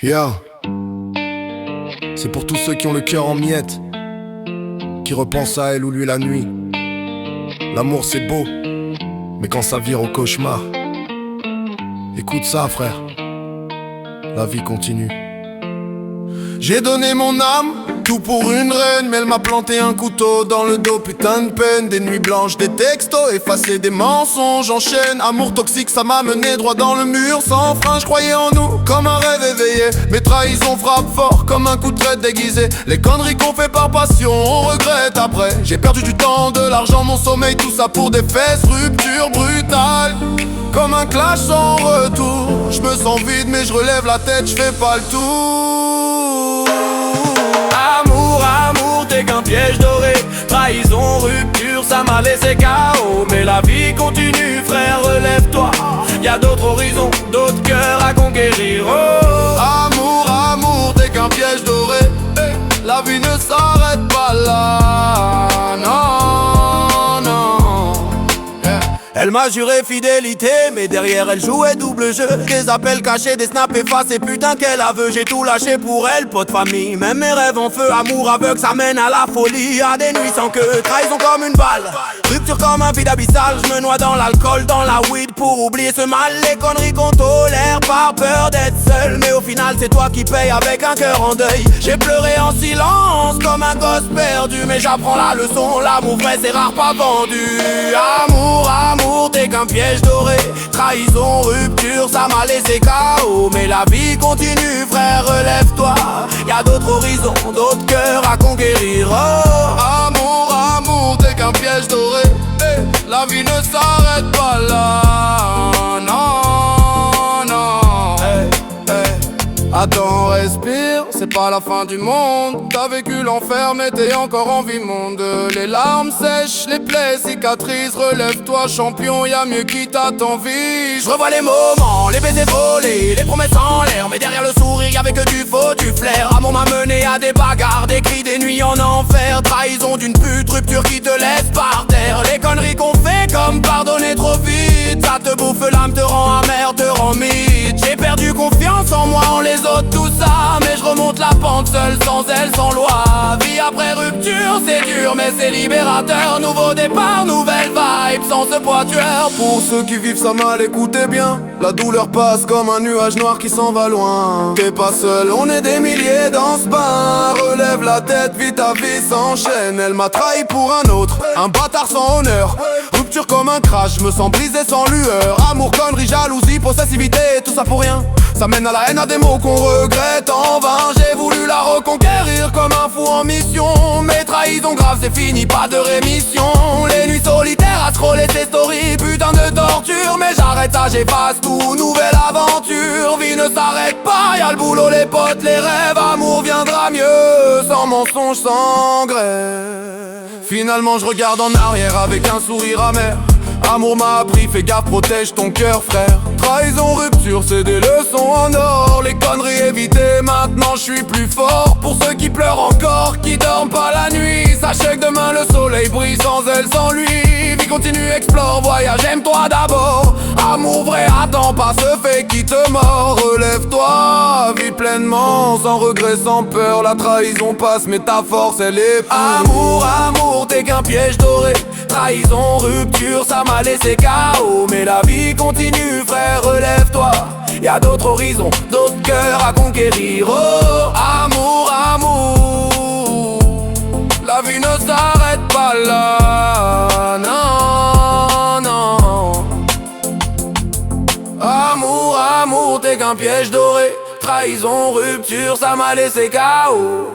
Yo, c'est pour tous ceux qui ont le cœur en miettes, qui repensent à elle ou lui la nuit. L'amour c'est beau, mais quand ça vire au cauchemar, écoute ça frère, la vie continue. J'ai donné mon âme, tout pour une reine, mais elle m'a planté un couteau dans le dos, putain de peine. Des nuits blanches, des textos, effacés, des mensonges, enchaîne. Amour toxique, ça m'a mené droit dans le mur. Sans frein, je croyais en nous, comme un rêve éveillé. Mes trahisons frappent fort, comme un coup de traite déguisé. Les conneries qu'on fait par passion, on regrette après. J'ai perdu du temps, de l'argent, mon sommeil, tout ça pour des fesses. Rupture brutale, comme un clash sans retour. Je me sens vide, mais je relève la tête, je fais pas le tour. Amour, t'es qu'un piège doré. Trahison, rupture, ça m'a laissé KO. Mais la vie continue, frère, relève-toi. Y'a d'autres horizons, d'autres cœurs à conquérir. Oh. Amour, t'es qu'un piège doré. La vie ne s'arrête pas là. Non, non. Elle m'a juré fidélité, mais derrière elle jouait double jeu. Des appels cachés, des snaps effacés, putain quel aveu. J'ai tout lâché pour elle, pas de famille, même mes rêves en feu. Amour aveugle, ça mène à la folie, à des nuits sans queue. Trahison comme une balle, rupture comme un vide abyssal. Je me noie dans l'alcool, dans la weed pour oublier ce mal. Les conneries qu'on tolère par peur d'être seul. Mais au final c'est toi qui payes avec un cœur en deuil. J'ai pleuré en silence comme un gosse perdu, mais j'apprends la leçon, l'amour vrai c'est rare pas vendu. Amour, t'es qu'un piège doré. Trahison, rupture, ça m'a laissé KO. Mais la vie continue, frère, relève-toi. Y'a d'autres horizons, d'autres cœurs à conquérir. Oh. Amour, t'es qu'un piège doré. La vie ne s'arrête pas là. Non, non. Attends, respire, c'est pas la fin du monde. T'as vécu l'enfer mais t'es encore en vie monde. Les larmes sèchent, les plaies cicatrisent. Relève-toi champion, y'a mieux qui t'attend vie. Je revois les moments, les baisers volés, les promesses en l'air. Mais derrière le sourire y'avait que du faux, du flair. Amour m'a mené à des bagarres, des cris, des nuits en enfer. Trahison d'une pute, rupture qui te laisse par terre. Les conneries qu'on fait comme pardonner trop vite. Ça te bouffe l'âme, te rend amer, te rend mythe. J'ai perdu confiance en moi, en les autres, tout ça. Mais je remonte la pente seul, sans elle, sans loi. Vie après rupture, c'est dur mais c'est libérateur. Nouveau départ, nouvelle vibe, sans ce poids tueur. Pour ceux qui vivent ça mal, écoutez bien. La douleur passe comme un nuage noir qui s'en va loin. T'es pas seul, on est des milliers dans ce bain. Relève la tête, vite ta vie s'enchaîne. Elle m'a trahi pour un autre, un bâtard sans honneur. Rupture comme un crash, je me sens brisé sans lueur. Amour, connerie, jalousie, possessivité, tout ça pour rien. Ça mène à la haine, à des mots qu'on regrette en vain. J'ai voulu la reconquérir comme un fou en mission. Mes trahisons graves, c'est fini, pas de rémission. Les nuits solitaires à scroller ses stories, putain de torture. Mais j'arrête ça, j'efface tout, nouvelle aventure. Vie ne s'arrête pas, y'a le boulot, les potes, les rêves. Amour viendra mieux, sans mensonge, sans grève. Finalement je regarde en arrière avec un sourire amer. Amour m'a appris, fais gaffe, protège ton cœur frère. Trahison, rupture, c'est des leçons en or. Les conneries évitées, maintenant je suis plus fort. Pour ceux qui pleurent encore, qui dorment pas la nuit, sachez que demain le soleil brille sans elle, sans lui. Vie continue, explore, voyage, aime-toi d'abord. Amour vrai, attends pas ce fait qui te mord. Relève-toi, vis pleinement, sans regret, sans peur. La trahison passe mais ta force elle est pour. Amour, t'es qu'un piège doré. Trahison, rupture, ça m'a laissé KO. Mais la vie continue, frère, relève-toi. Y'a d'autres horizons, d'autres cœurs à conquérir. Oh, amour, la vie ne s'arrête pas là. Non, non. Amour, t'es qu'un piège doré. Trahison, rupture, ça m'a laissé KO.